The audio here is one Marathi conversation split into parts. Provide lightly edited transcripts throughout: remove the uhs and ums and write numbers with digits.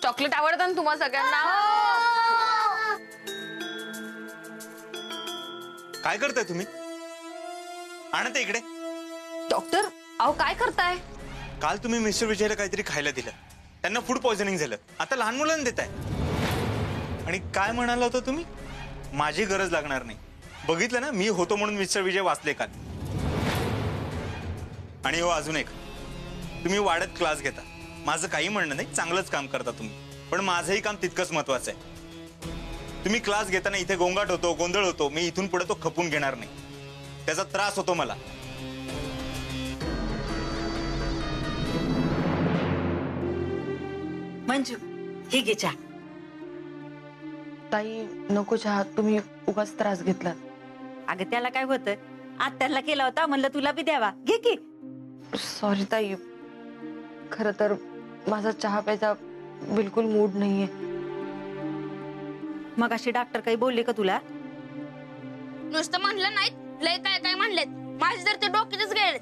चॉकलेट आवडतं ना तुम्हा सगळ्यांना? काय करताय तुम्ही? आणा ते इकडे. डॉक्टर अहो काय करताय? काल तुम्ही मिस्टर विजयला काहीतरी खायला दिलं, त्यांना फूड पॉइझनिंग झालं. आता लहान मुलांना देताय. आणि काय म्हणाला होता तुम्ही? माझी गरज लागणार नाही. बघितलं ना, मी होतो म्हणून मिस्टर विजय वाचले काल. आणि हो अजून एक, तुम्ही वाढत क्लास घेता. माझं काही म्हणणं नाही, चांगलंच काम करता तुम्ही, पण माझंही काम तितकंच महत्वाचं आहे. तुम्ही क्लास घेताना इथे गोंगाट होतो, गोंधळ होतो, मी इथून पुढे तो खपून घेणार नाही. त्याचा त्रास होतो मला. मंजू ही घे चहा. ताई नको चहा, तुम्ही उगाच त्रास घेतला. अगं त्याला काय होतं, आत्याला केला होता म्हणलं तुला बी द्यावा, घे की. सॉरी ताई, खरं तर माझा चहा प्यायचा बिलकुल मूड नाहीये. मग अशी डॉक्टर काही बोलले का तुला? नुसतं म्हणलं नाहीत, लय काय काय म्हणलेत. माझे तर ते डोक्यातच गेलेत.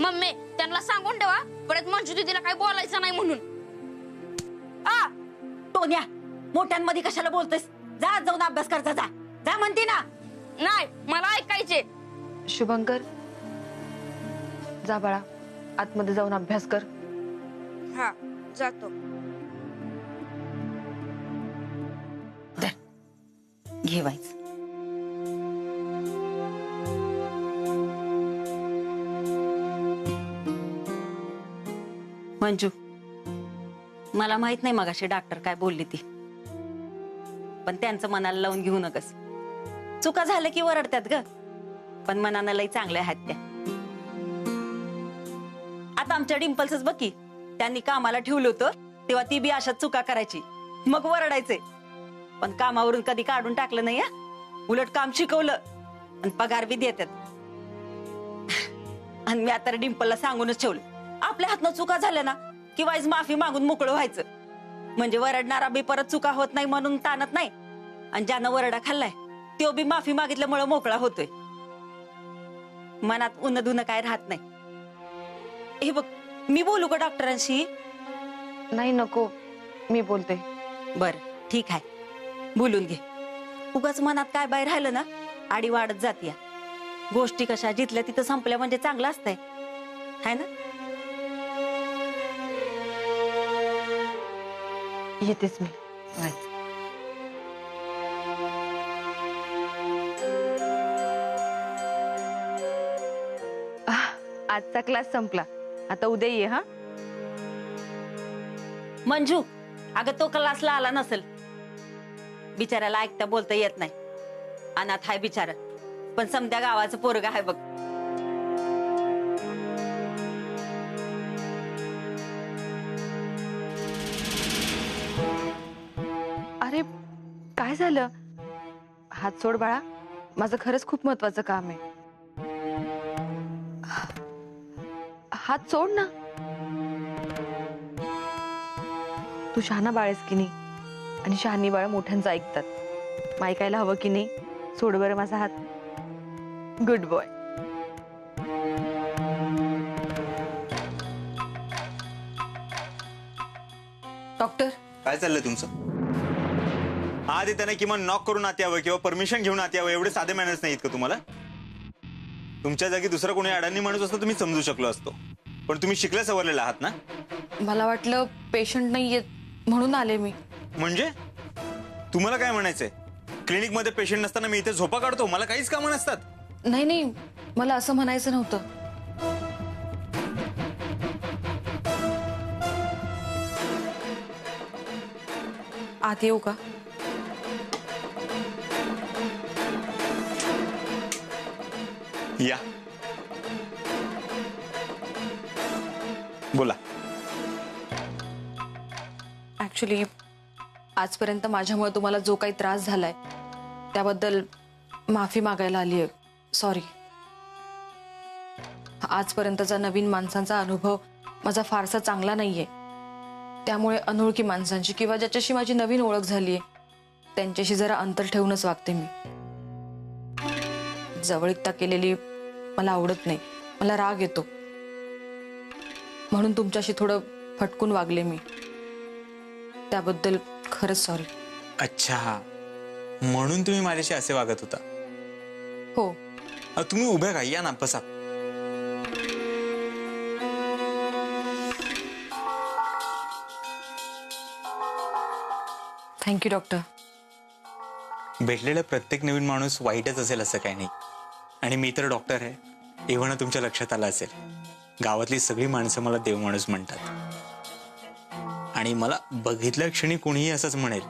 मम्मी त्यांना सांगून ठेवा, परत मंजू दीदीला काय बोलायचं नाही म्हणून. आ टोन्या, मोठ्यांमध्ये कशाला बोलतेस? जा जाऊन अभ्यास कर, जा जा म्हणते ना. नाही मला ऐकायचे. शुभंकर जा बाळा, आतमध्ये जाऊन अभ्यास कर. हा जातो. घे वाईच. मंजू मला माहित नाही मगाशी डॉक्टर काय बोलली ती, पण त्यांचं मनाला लावून घेऊ नकस. चुका झाल्या की वरडतात ग, पण मनानं लई चांगल्या आहेत त्या. आता आमच्या डिंपल्सच बघ की, त्यांनी कामाला ठेवलं होतं तेव्हा ती बी अशाच चुका करायची, मग वरडायचे. पण कामावरून कधी काढून टाकलं नाही, उलट काम शिकवलं आणि पगार बी देतात. आणि मी आता डिंपलला सांगूनच ठेवलं, आपल्या हातनं चुका झाल्या ना की वाईज माफी मागून मोकळं व्हायचं. म्हणजे वरडणारा बी परत चुका होत नाही म्हणून ताणत नाही, आणि ज्यानं वरडा खाल्लाय तो बी माफी मागितल्यामुळे मोकळा होतोय. मनात उन्ह धुन काय राहत नाही. हे बघ, मी बोलू का डॉक्टरांशी? नाही नको, मी बोलते. बर ठीक आहे, बोलून घे. उगाच मनात काय बाहेर राहिलं ना, आडी वाढत जातीय. गोष्टी कशा जिथल्या तिथं संपल्या म्हणजे चांगलं असतंय, है ना? येतेच मी. आजचा क्लास संपला, आता उद्या ये. हा मंजू, अगं तो क्लासला आला नसेल. बिचाऱ्याला ऐकता बोलता येत नाही, अनाथ हाय बिचारा, पण समत्या गावाचं पोरगा आहे बघ. अरे काय झालं? हात सोड बाळा, माझं खरंच खूप महत्वाचं काम आहे. हात सोड ना. तू शहाणा बाळेस की नाही, आणि शहाणी बाळ मोठ्यांचं ऐकतात. मग ऐकायला हवं की नाही? सोड बरं माझा हात. Good boy. डॉक्टर काय चाललंय तुमचं? आधी त्याने किमान नॉक करून आत यावं किंवा परमिशन घेऊन आत यावं, एवढे साधे मॅनर्स नाहीत का तुम्हाला? तुमच्या जागी दुसरा कोणी अडाणी माणूस असतो तुम्ही समजू शकलो असतो, पण तुम्ही शिकल्या सवरलेला आहात ना. मला वाटलं पेशंट नाहीये म्हणून आले मी. म्हणजे तुम्हाला काय म्हणायचंय? क्लिनिक मध्ये पेशंट नसताना मी इथे झोपा काढतो? मला काहीच कामं नसतात? नाही नाही, मला असं म्हणायचं नव्हतं. आत येऊ का? या बोला. ऍक्च्युली आजपर्यंत माझ्यामुळे तुम्हाला जो काही त्रास झालाय त्याबद्दल माफी मागायला आली आहे. सॉरी. आजपर्यंतचा नवीन माणसांचा अनुभव माझा फारसा चांगला नाहीये, त्यामुळे अनोळखी माणसांची किंवा ज्याच्याशी माझी नवीन ओळख झालीये त्यांच्याशी जरा अंतर ठेवूनच वागते मी. जवळीकता केलेली मला आवडत नाही, मला राग येतो. म्हणून तुमच्याशी थोडं फटकून वागले मी. त्याबद्दल खरंच सॉरी. अच्छा, म्हणून तुम्ही माझ्याशी असे वागत होता. हो. तुम्ही उभ्या का, या ना, बसा. Thank you doctor. भेटलेला प्रत्येक नवीन माणूस वाईटच असेल असं काही नाही. आणि मी तर डॉक्टर आहे, एवढं तुमच्या लक्षात आलं असेल. गावातली सगळी माणसं मला देव माणूस म्हणतात. आणि मला बघितल्या क्षणी कोणीही असंच म्हणेल,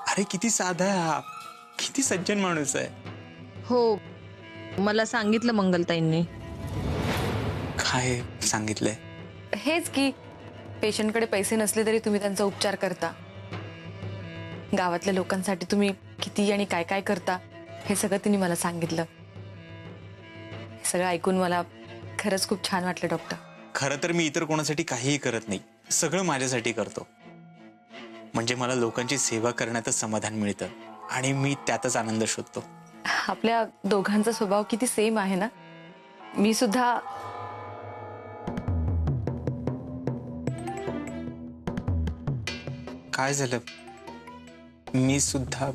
अरे किती साधा आहे हा, किती सज्जन माणूस आहे. हो, मला सांगितलं मंगलताईंनी. काय सांगितलंय? हेच की पेशंटकडे पैसे नसले तरी तुम्ही त्यांचा उपचार करता. गावातल्या लोकांसाठी तुम्ही किती आणि काय काय करता हे सगळं तिने मला सांगितलं. हे सगळं ऐकून मला खरंच खूप छान वाटलं डॉक्टर. खरं तर मी इतर कोणासाठी काहीही करत नाही, सगळं माझ्यासाठी करतो. म्हणजे मला लोकांची सेवा करण्यातच समाधान मिळतं आणि मी त्यातच आनंद शोधतो. आपल्या दोघांचा स्वभाव किती सेम आहे ना. मी सुद्धा काय झालं? मी सुद्धा.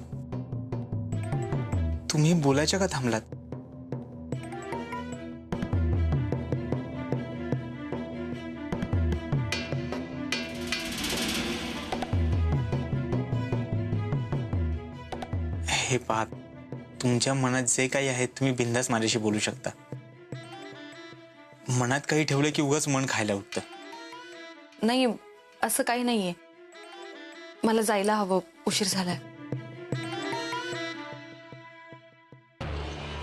तुम्ही बोलायच्या का थांबलात? हे पहा, तुमच्या मनात जे काही आहे तुम्ही बिनधास्त माझ्याशी बोलू शकता. मनात काही ठेवलं की उगाच मन खायला उठतं. नाही, असं काही नाहीये. मला जायला हवं, उशीर झालाय.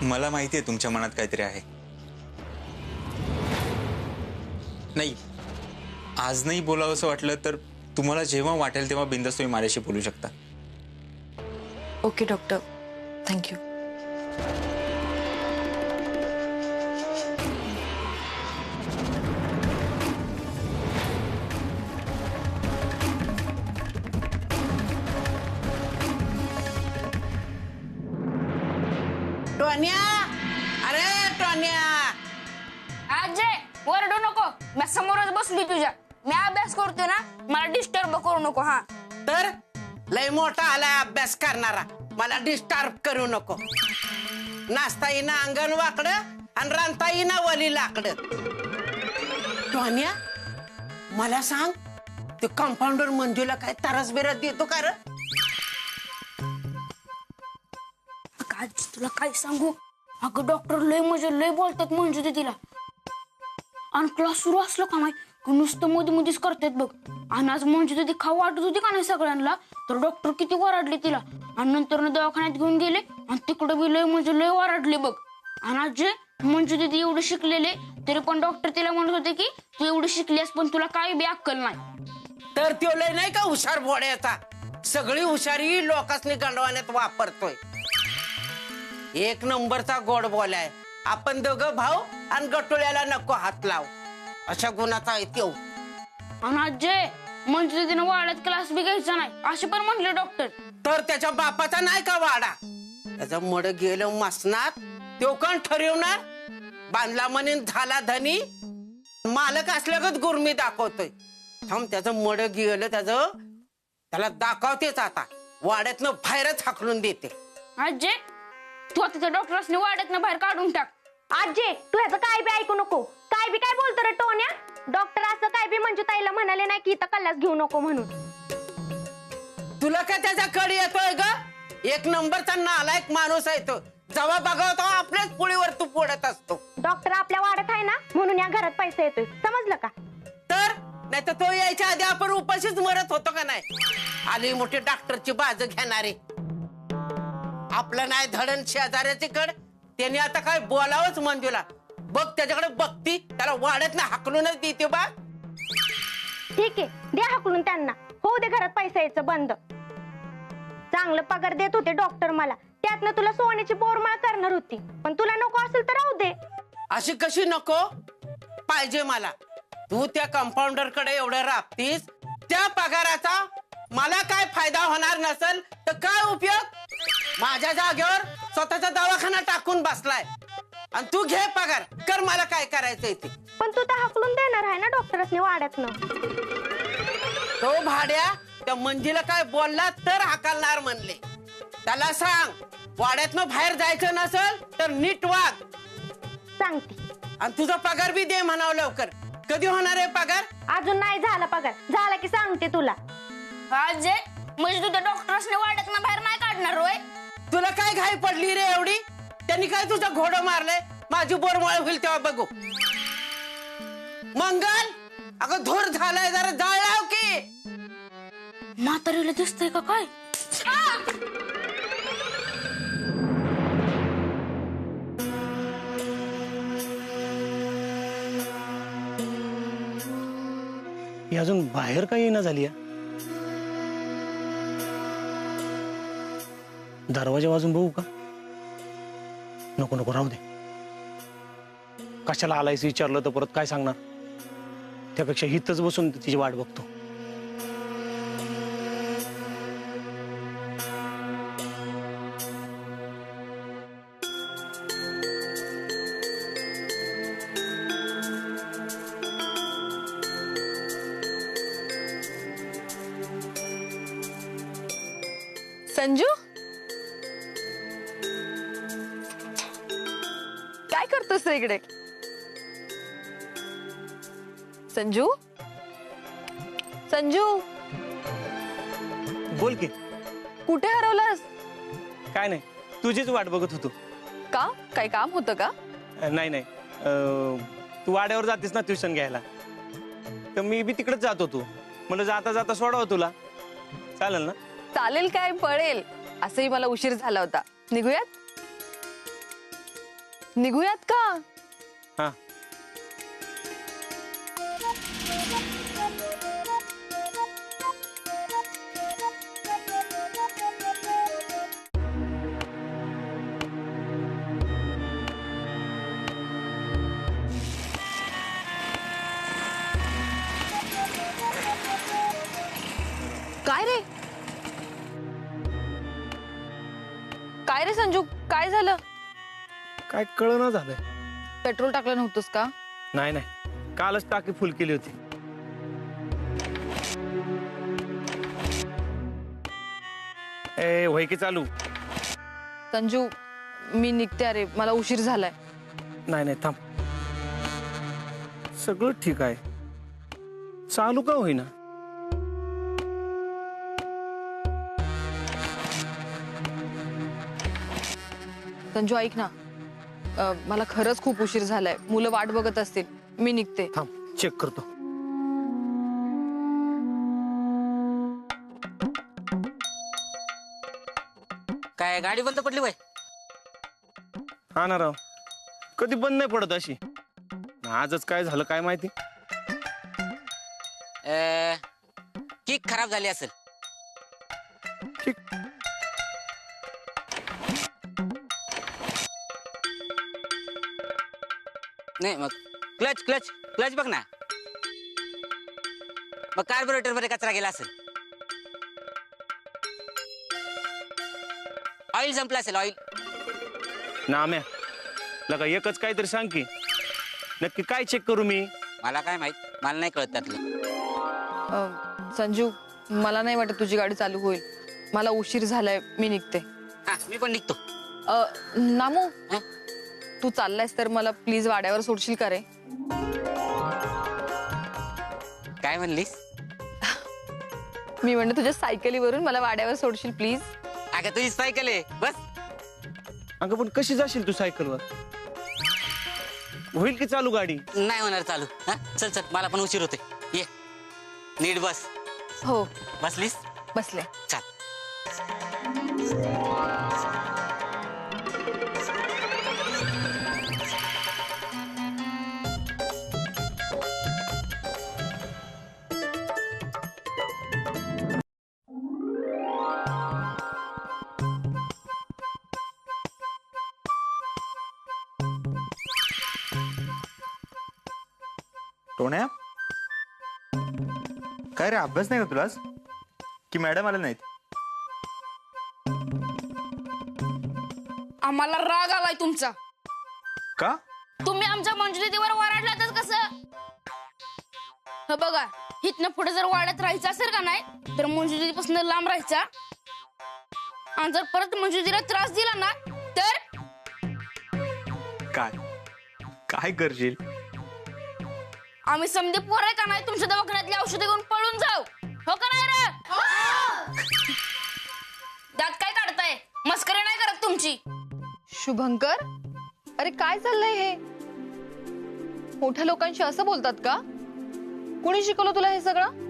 मला माहितीये तुमच्या मनात काहीतरी आहे. नाही, आज नाही बोलावं असं वाटलं तर तुम्हाला जेव्हा वाटेल तेव्हा बिनधास्त तुम्ही माझ्याशी बोलू शकता. Okay doctor, thank you. टोन्या, अरे टोन्या, आज ओरडू नको. मी समोरच बसली तुझ्या. मी अभ्यास करतोय ना, मला डिस्टर्ब करू नको. हा, तर लय मोठा आलाय अभ्यास करणारा, मला डिस्टर्ब करू नको. नाचता येईना अंगण वाकडं आणि रांधता येईना वली लाकडं. टोन्या, मला सांग, ते कंपाऊंडर मंजूला काय तरस बिरस देतो का रे? आज तुला काय सांगू, अगं डॉक्टर लय बोलतात मंजू तिला. आणि क्लास सुरू असलं का नाही की नुसतं मध्ये मध्येच करतात बघ. आणि आज मंजू ती खाऊ वाटत होती का नाही सगळ्यांना, तर डॉक्टर किती वराडले तिला. आणि नंतर दवाखान्यात घेऊन गेले आणि तिकडे बी लय वराडले बघ. आणि आज जे मंजू दिदी एवढे शिकलेले तरी पण डॉक्टर तिला म्हणत होते की तू एवढी शिकलीस पण तुला काही बी अक्कल नाही. तर त्यो लय नाही का हुशार भोड्याचा, सगळी हुशारी लोकांनी गंडवाण्यात वापरतोय. एक नंबरचा गोड बोलाय. आपण दोघं भाऊ आणि गटोळ्याला नको हात लाव, अशा गुणाचा आहे त्यो. आणि आज जे मंजू दिदीनं वाड्यात क्लास बी घ्यायचा नाही असे पण म्हणले डॉक्टर. तर त्याच्या बापाचा नाही का वाडा, त्याचं मड गेलं मसनात, त्यो कोण ठरवणार? बांधला म्हणून झाला धनी, मालक असल्यागत गुरमी दाखवतोय. थांब, त्याचं मड गेलं, त्याला दाखवतेच आता. वाड्यातनं बाहेरच हाकलून देते. आज जे तू आता त्या डॉक्टरसने वाड्यातनं बाहेर काढून टाक. आजे, तू ह्याचं काय बी ऐकू नको. काय बी काय बोलतो रे टोन्या. डॉक्टर असं काय बी मंजू ताईला म्हणाले नाही की इथं कल्लास घेऊ नको म्हणून. तुला काय त्याचा कड येतोय ग? एक नंबरचा नालायक माणूस आहे तो. जेव्हा बघावतो आपल्याच पुळीवर तू पोडत असतो. डॉक्टर आपल्या वाड्यात आहे ना म्हणून या घरात पैसा येतोय, समजलं का? तर नाही तर तो यायच्या आधी आपण उपाशीच मरत होतो का नाही? आली मोठी डॉक्टरची बाजू घेणारी. आपलं नाही धडण शेजाऱ्याची कड. त्याने आता काय बोलावंच मंजूला. बघ त्याच्याकडे बघती, त्याला वाड्यात ना हाकलूनच देते बा. ठीक आहे, द्या हाकलून त्यांना. होऊ दे घरात पैसा यायचं बंद. चांगलं पगार देत होते डॉक्टर मला, त्यातनं तुला सोन्याची बोरमाळ करणार होती. पण तुला नको असेल तर राहू दे. अशी कशी नको पाहिजे मला? तू त्या कंपाऊंडर कडे एवढं राबतीस, त्या पगाराचा मला काय फायदा होणार नसेल तर काय उपयोग? माझ्या जागेवर स्वतःचा दवाखाना टाकून बसलाय आणि तू घे पगार, कर मला काय करायचंय ते. पण तू तर हाकलून देणार आहे ना डॉक्टरसने वाड्यातनं. तो भाड्या त्या मंजीला काय बोलला तर हाकलणार म्हणले. त्याला सांग वाड्यातनं बाहेर जायचं नसेल तर नीट वाग. सांगते. आणि तुझा पगार बी दे म्हणावं लवकर. कधी होणार आहे पगार? अजून नाही झाला पगार, झाला की सांगते तुला. अजय म्हणजे तू त्या डॉक्टरसने वाड्यात ना बाहेर नाही काढणार होय? तुला काय घाई पडली रे एवढी? त्यांनी काय तुझं घोडं मारलंय? माझी बोरमळ होईल तेव्हा बघू. मंगल अगं धूर झालाय, जरा जाळ लाव की. म्हातारीला दिसतंय का काय? ही अजून बाहेर काही येईना झाली आहे. दरवाजा वाजून बघू का? नको नको राहू दे. कशाला आलायस विचारलं तर परत काय सांगणार? त्यापेक्षा हितच बसून तिची वाट बघतो. संजू, काय करतोस रे इकडे? संजू, संजू, बोल की. कुठे हरवलास? काय नाही, तुझीच वाट बघत होतो. का? काही काम होतं का? नाही नाही, तू वाड्यावर जातेस ना ट्युशन घ्यायला, तर मी बी तिकडेच जात होतो. मला जाता जाता सोडावं तुला, चालेल ना? चालेल काय, पळेल. असंही मला उशीर झाला होता. निघूयात? निघूयात का? हा. काय रे? काय रे संजू, काय झालं? काय कळना झालंय. पेट्रोल टाकलं नव्हतंस का? नाही नाही, कालच टाकी फुल केली होती. ए होय की चालू? संजू, मी निघते. अरे मला उशीर झालाय. नाही नाही थांब, सगळं ठीक आहे. चालू का होईना? संजू ऐक ना, मला खरंच खूप उशीर झालाय. मुलं वाट बघत असतील. मी निघते. थांब चेक करतो. काय गाडी बंद पडली वय? हा ना राव, कधी बंद नाही पडत अशी. आजच काय झालं काय माहिती. किक खराब झाली असेल. ठीक. नाही मग क्लच क्लच क्लच बघ ना. मग कार्बोरेटर मध्ये कचरा गेला असेल. ऑइल संपलं असेल. ऑइल नाम्या लगा एकच काहीतरी सांग की, नक्की काय चेक करू मी? मला काय माहित, मला नाही कळत त्यातलं. संजू, मला नाही वाटत तुझी गाडी चालू होईल. मला उशीर झालाय. मी निघते. हा मी पण निघतो. नामू, हा? तू चाललायस तर मला प्लीज वाड्यावर सोडशील का रे? काय म्हणलीस? मी म्हणते तुझ्या सायकलीवरून मला वाड्यावर सोडशील प्लीज. अगं तुझी सायकल आहे बस. अगं पण कशी जाशील तू सायकलवर? होईल की चालू गाडी? नाही होणार चालू. हा चल चल, मला पण उशीर होते. ये नीट बस. हो बसलीस? बसले. चल. टोण्या, काय रे अभ्यास नाही का तुलाच? की मॅडम आले नाहीत? आम्हाला राग आलाय तुमचा. का? तुम्ही आमच्या मंजुलीवर वराडलातच कसं? हे बघा, इथनं पुढे जर वाड्यात राहायचं असेल का नाही तर मंजुदीपासून लांब राहायचा. आणि जर परत मंजुदीला त्रास दिला ना तर काय काय करशील? आम्ही समजे पोर आहे का नाही तुमच्या दवाखान्यातली औषधे घेऊन पळून जाऊ. हो का नाही रे? दात काय काढताय? मस्करी नाही करत तुमची. शुभंकर, अरे काय चाललंय हे? मोठ्या लोकांशी असं बोलतात का? कोणी शिकवलं तुला हे सगळं?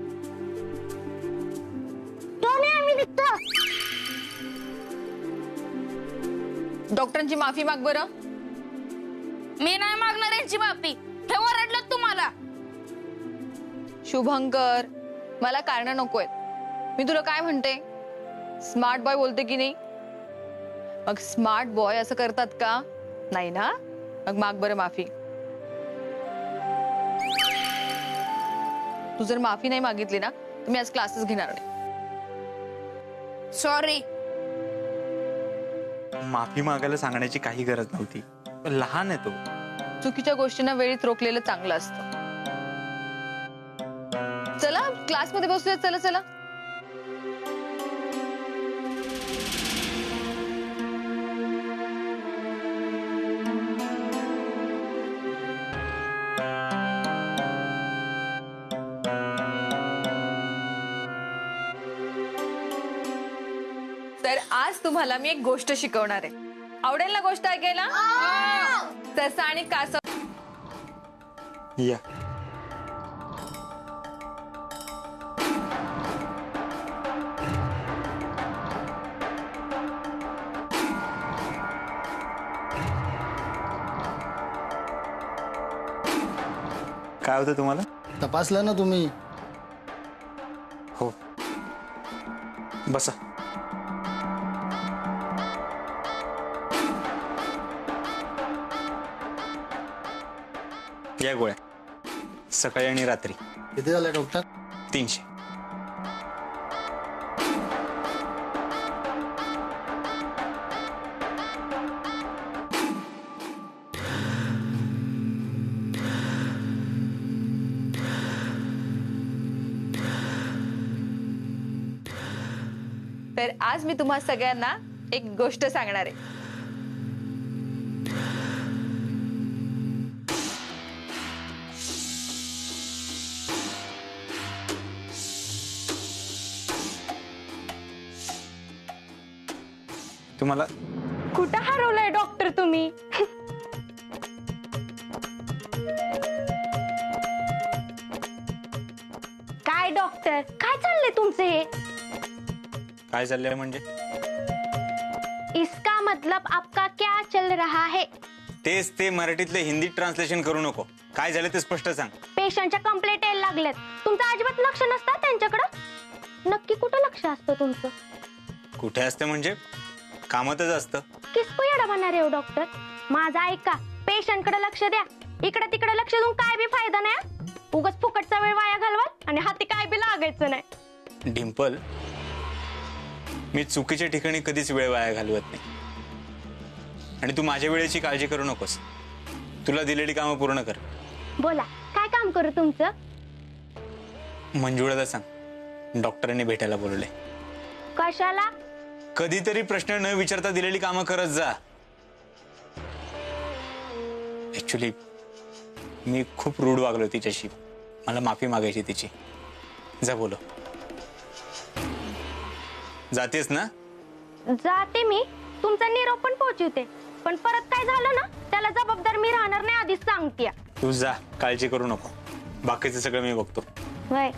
डॉक्टरांची माफी माग बरं. मी नाही मागणार यांची माफी. हे ओरडलं तुम्हाला. शुभंकर, मला कारण नकोयत. मी तुला काय म्हणते, स्मार्ट बॉय बोलते की नाही? मग स्मार्ट बॉय असं करतात का? नाही ना? मग माग बरं माफी. तू जर माफी नाही मागितली ना तर मी आज क्लासेस घेणार नाही. सॉरी. माफी मागायला सांगण्याची काही गरज नव्हती. लहान आहे तो. चुकीच्या गोष्टींना वेळीत रोखलेलं चांगलं असतं. चला क्लासमध्ये बसूया. चला चला. तर आज तुम्हाला मी एक गोष्ट शिकवणार आहे. आवडेल ना गोष्ट ऐकायला? ससा आणि कासव. या काय होतं तुम्हाला? तपासलं ना तुम्ही? हो, बसा. या गोळ्या सकाळी आणि रात्री. किती झाले डॉक्टर? 300. तर आज मी तुम्हा सगळ्यांना एक गोष्ट सांगणार आहे. तुम्हाला कुठं हरवलंय डॉक्टर तुम्ही? काय डॉक्टर, काय चाललंय तुमचं हे? काय चाललंय म्हणजे? इसका मतलब आपका क्या चल रहा है? तेच ते मराठीतले हिंदीत ट्रान्सलेशन करू नको. काय झालं ते स्पष्ट सांग. पेशंटच्या कंप्लेंट यायला लागल्यात. तुमचं अजिबात लक्ष नसतं त्यांच्याकडं. नक्की कुठं लक्ष असतं तुमचं? कुठे असते म्हणजे? कामातच असतं. किसको येडा बनणार आहे डॉक्टर? माझा ऐका, पेशंट कडे लक्ष द्या. इकडे तिकडे लक्ष देऊन काय बी फायदा नाही. उगाच फुकटचा वेळ वाया घालवा आणि हाती काय बी लागायचं नाही. डिंपल, मी चुकीच्या ठिकाणी कधीच वेळ वाया घालवत नाही. आणि तू माझ्या वेळेची काळजी करू नकोस. तुला दिलेली कामं पूर्ण कर. बोला, काय काम करू तुमचं? मंजुळाला सांग डॉक्टरांनी भेटायला बोलवले. कशाला? कधीतरी प्रश्न न विचारता दिलेली कामं करत जा. ऍक्च्युली मी खूप रूढ वागलो तिच्याशी. मला माफी मागायची तिची. जा बोलो. जातेस ना? जाते मी. तुमचा निरोप पण पोहोचवते. पण परत काय झालं ना त्याला जबाबदार मी राहणार नाही, आधीच सांगते. तू जा, काळजी करू नको. बाकीचं सगळं मी बघतो. होय.